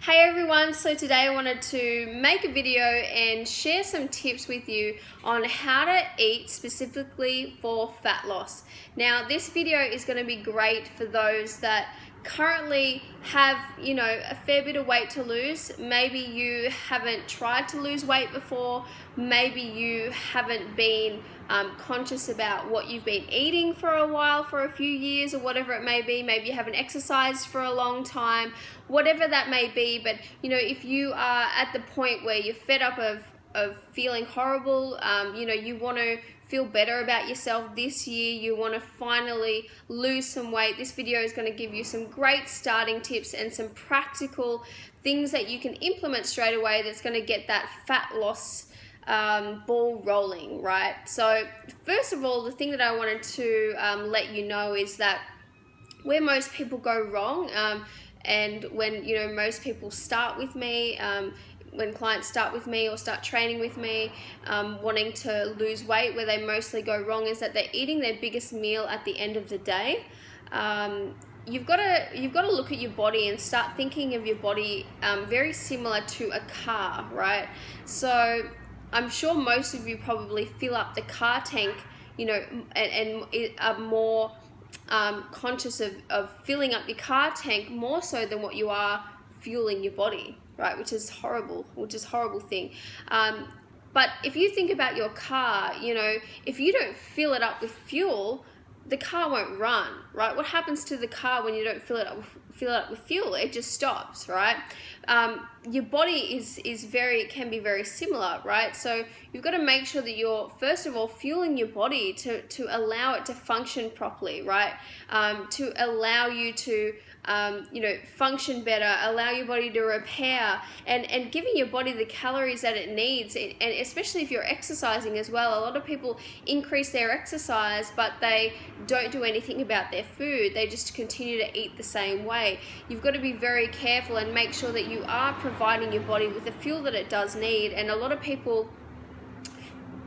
Hey everyone, so today I wanted to make a video and share some tips with you on how to eat specifically for fat loss. Now this video is going to be great for those that currently have, a fair bit of weight to lose. Maybe you haven't tried to lose weight before, maybe you haven't been conscious about what you've been eating for a while, for a few years or whatever it may be. Maybe you haven't exercised for a long time, whatever that may be. But if you are at the point where you're fed up of feeling horrible, you want to feel better about yourself this year, you want to finally lose some weight, this video is going to give you some great starting tips and some practical things that you can implement straight away that's going to get that fat loss ball rolling, right? So first of all, the thing that I wanted to let you know is that where most people go wrong, and when most people start with me, when clients start with me or start training with me, wanting to lose weight, where they mostly go wrong is that they're eating their biggest meal at the end of the day. You've got to look at your body and start thinking of your body very similar to a car, right? So I'm sure most of you probably fill up the car tank, and are more conscious of filling up your car tank more so than what you are fueling your body, right? Which is a horrible thing. But if you think about your car, if you don't fill it up with fuel, the car won't run, right? What happens to the car when you don't fill it up with fuel? It just stops, right? Your body can be very similar, right? So you've got to make sure that you're, first of all, fueling your body to allow it to function properly, right? To allow you to function better, allow your body to repair, and giving your body the calories that it needs. And especially if you're exercising as well, a lot of people increase their exercise, but they don't do anything about their food. They just continue to eat the same way. You've got to be very careful and make sure that you are providing your body with the fuel that it does need. And a lot of people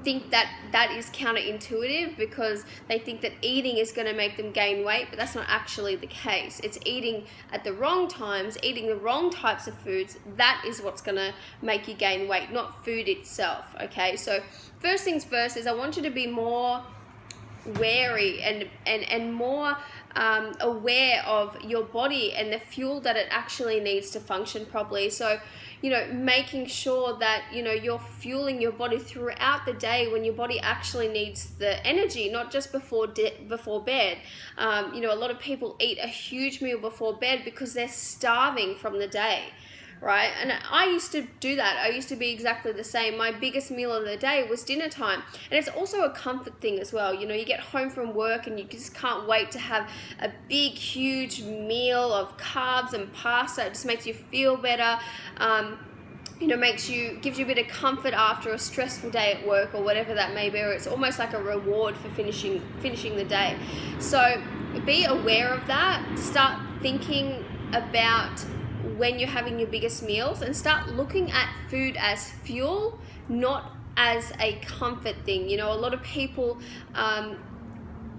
think that is counterintuitive because they think that eating is going to make them gain weight, but that's not actually the case. It's eating at the wrong times, eating the wrong types of foods, that is what's going to make you gain weight, not food itself, okay? So first things first is I want you to be more wary and more aware of your body and the fuel that it actually needs to function properly. So making sure that you're fueling your body throughout the day when your body actually needs the energy, not just before bed. A lot of people eat a huge meal before bed because they're starving from the day, right? And I used to do that. I used to be exactly the same. My biggest meal of the day was dinner time. And it's also a comfort thing as well. You get home from work and you just can't wait to have a big, huge meal of carbs and pasta. It just makes you feel better. Gives you a bit of comfort after a stressful day at work or whatever that may be, or it's almost like a reward for finishing the day. So be aware of that. Start thinking about when you're having your biggest meals and start looking at food as fuel, not as a comfort thing. A lot of people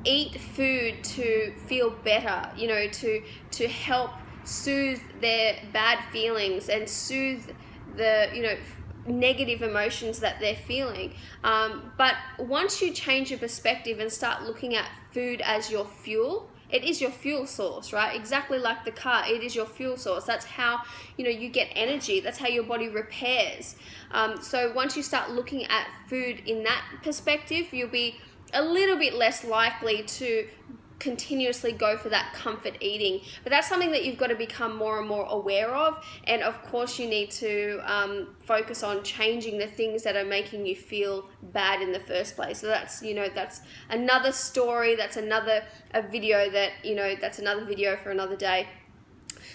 eat food to feel better, to help soothe their bad feelings and soothe the negative emotions that they're feeling. But once you change your perspective and start looking at food as your fuel, it is your fuel source, right? Exactly like the car, it is your fuel source. That's how you get energy. That's how your body repairs. So once you start looking at food in that perspective, you'll be a little bit less likely to continuously go for that comfort eating. But that's something that you've got to become more and more aware of. And of course you need to focus on changing the things that are making you feel bad in the first place. So that's that's another story, that's another video that's another video for another day.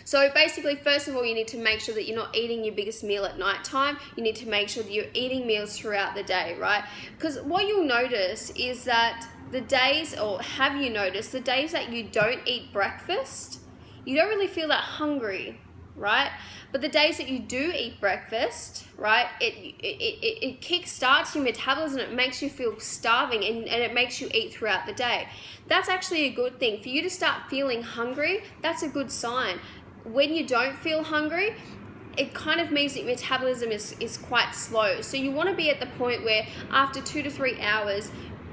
So basically, first of all, you need to make sure that you're not eating your biggest meal at night time. You need to make sure that you're eating meals throughout the day, right? Because what you'll notice is that have you noticed the days that you don't eat breakfast, you don't really feel that hungry, right? But the days that you do eat breakfast, right, it kickstarts your metabolism, it makes you feel starving, and it makes you eat throughout the day. That's actually a good thing. For you to start feeling hungry, that's a good sign. When you don't feel hungry, it kind of means that your metabolism is quite slow. So you want to be at the point where after 2 to 3 hours,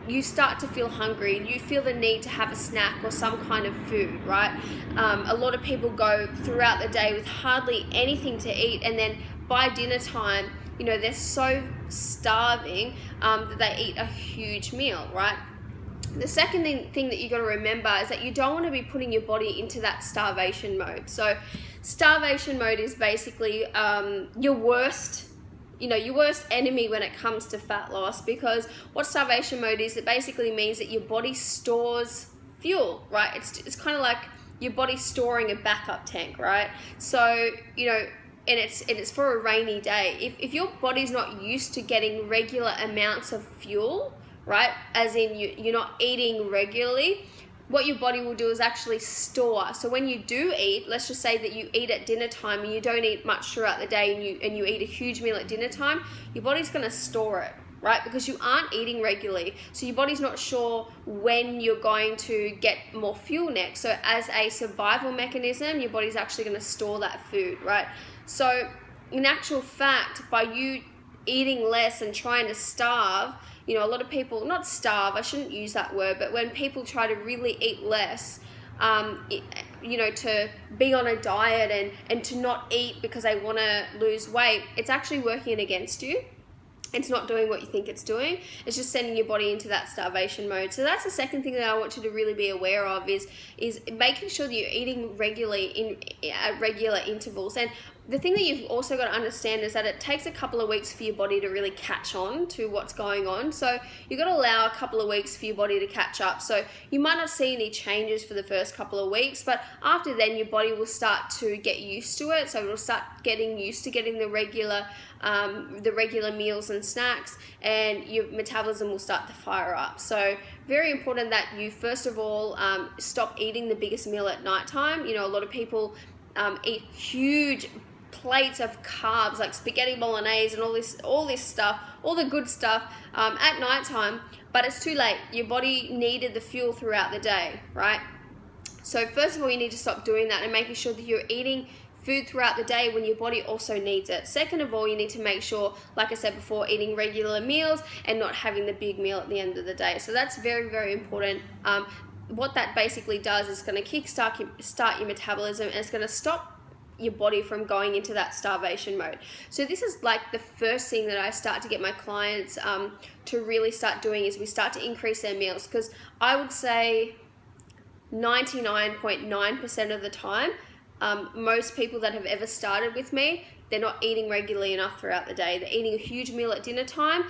you start to feel hungry, you feel the need to have a snack or some kind of food, right? A lot of people go throughout the day with hardly anything to eat, and then by dinner time, you know, they're so starving that they eat a huge meal, right? The second thing that you got to remember is that you don't want to be putting your body into that starvation mode. So starvation mode is basically your worst enemy when it comes to fat loss, because what starvation mode is, it basically means that your body stores fuel, right? It's kind of like your body storing a backup tank, right? So, you know, and it's for a rainy day. If your body's not used to getting regular amounts of fuel, right, as in you're not eating regularly, what your body will do is actually store. So when you do eat, let's just say that you eat at dinner time and you don't eat much throughout the day, and you eat a huge meal at dinner time, your body's going to store it, right? Because you aren't eating regularly. So your body's not sure when you're going to get more fuel next. So as a survival mechanism, your body's actually going to store that food, right? So in actual fact, by you eating less and trying to starve, you know, a lot of people, not starve, I shouldn't use that word, but when people try to really eat less, you know, to be on a diet and to not eat because they want to lose weight, it's actually working against you. It's not doing what you think it's doing. It's just sending your body into that starvation mode. So that's the second thing that I want you to really be aware of is making sure that you're eating regularly at regular intervals. And the thing that you've also got to understand is that it takes a couple of weeks for your body to really catch on to what's going on. So you've got to allow a couple of weeks for your body to catch up. So you might not see any changes for the first couple of weeks, but after then your body will start to get used to it. So it'll start getting used to getting the regular meals and snacks, and your metabolism will start to fire up. So very important that you first of all stop eating the biggest meal at nighttime. You know, a lot of people eat huge plates of carbs like spaghetti bolognese and all this stuff, all the good stuff at nighttime, but it's too late. Your body needed the fuel throughout the day, right? So first of all, you need to stop doing that and making sure that you're eating food throughout the day when your body also needs it. Second of all, you need to make sure, like I said before, eating regular meals and not having the big meal at the end of the day. So that's very, very important. What that basically does is going to start your metabolism, and it's going to stop your body from going into that starvation mode. So this is like the first thing that I start to get my clients to really start doing, is we start to increase their meals, because I would say 99.9% of the time, most people that have ever started with me, they're not eating regularly enough throughout the day. They're eating a huge meal at dinner time,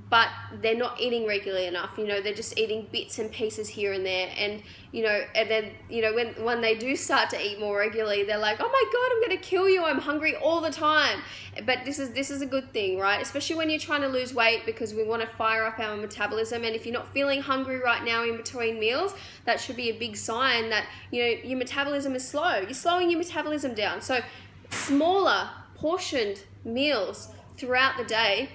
but they're not eating regularly enough. You know, they're just eating bits and pieces here and there. And, you know, and then, you know, when they do start to eat more regularly, they're like, oh my God, I'm going to kill you. I'm hungry all the time. But this is a good thing, right? Especially when you're trying to lose weight, because we want to fire up our metabolism. And if you're not feeling hungry right now in between meals, that should be a big sign that, you know, your metabolism is slow. You're slowing your metabolism down. So smaller portioned meals throughout the day,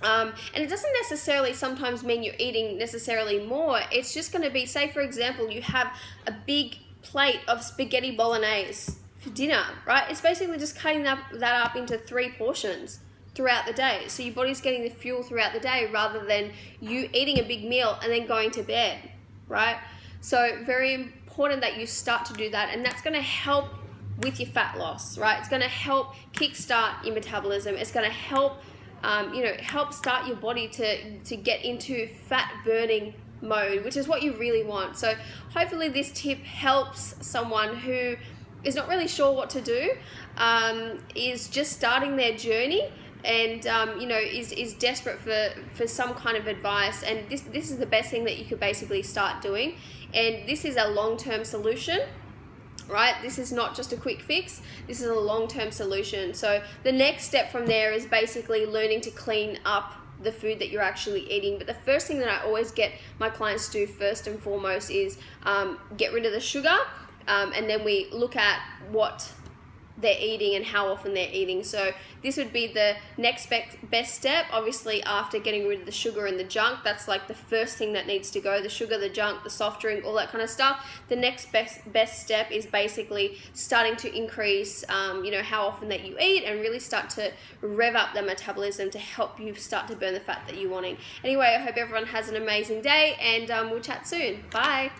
and it doesn't necessarily sometimes mean you're eating necessarily more. It's just going to be, say for example, you have a big plate of spaghetti bolognese for dinner, right? It's basically just cutting that up into 3 portions throughout the day, so your body's getting the fuel throughout the day rather than you eating a big meal and then going to bed, right? So very important that you start to do that, and that's going to help with your fat loss, right? It's going to help kickstart your metabolism. It's going to help, help start your body to get into fat burning mode, which is what you really want. So hopefully this tip helps someone who is not really sure what to do, is just starting their journey, and is desperate for some kind of advice. And this is the best thing that you could basically start doing. And this is a long-term solution, right? This is not just a quick fix. This is a long-term solution. So the next step from there is basically learning to clean up the food that you're actually eating. But the first thing that I always get my clients to do first and foremost is get rid of the sugar, and then we look at what they're eating and how often they're eating. So this would be the next best step, obviously after getting rid of the sugar and the junk. That's like the first thing that needs to go, the sugar, the junk, the soft drink, all that kind of stuff. The next best step is basically starting to increase how often that you eat, and really start to rev up the metabolism to help you start to burn the fat that you're wanting. Anyway, I hope everyone has an amazing day, and we'll chat soon. Bye.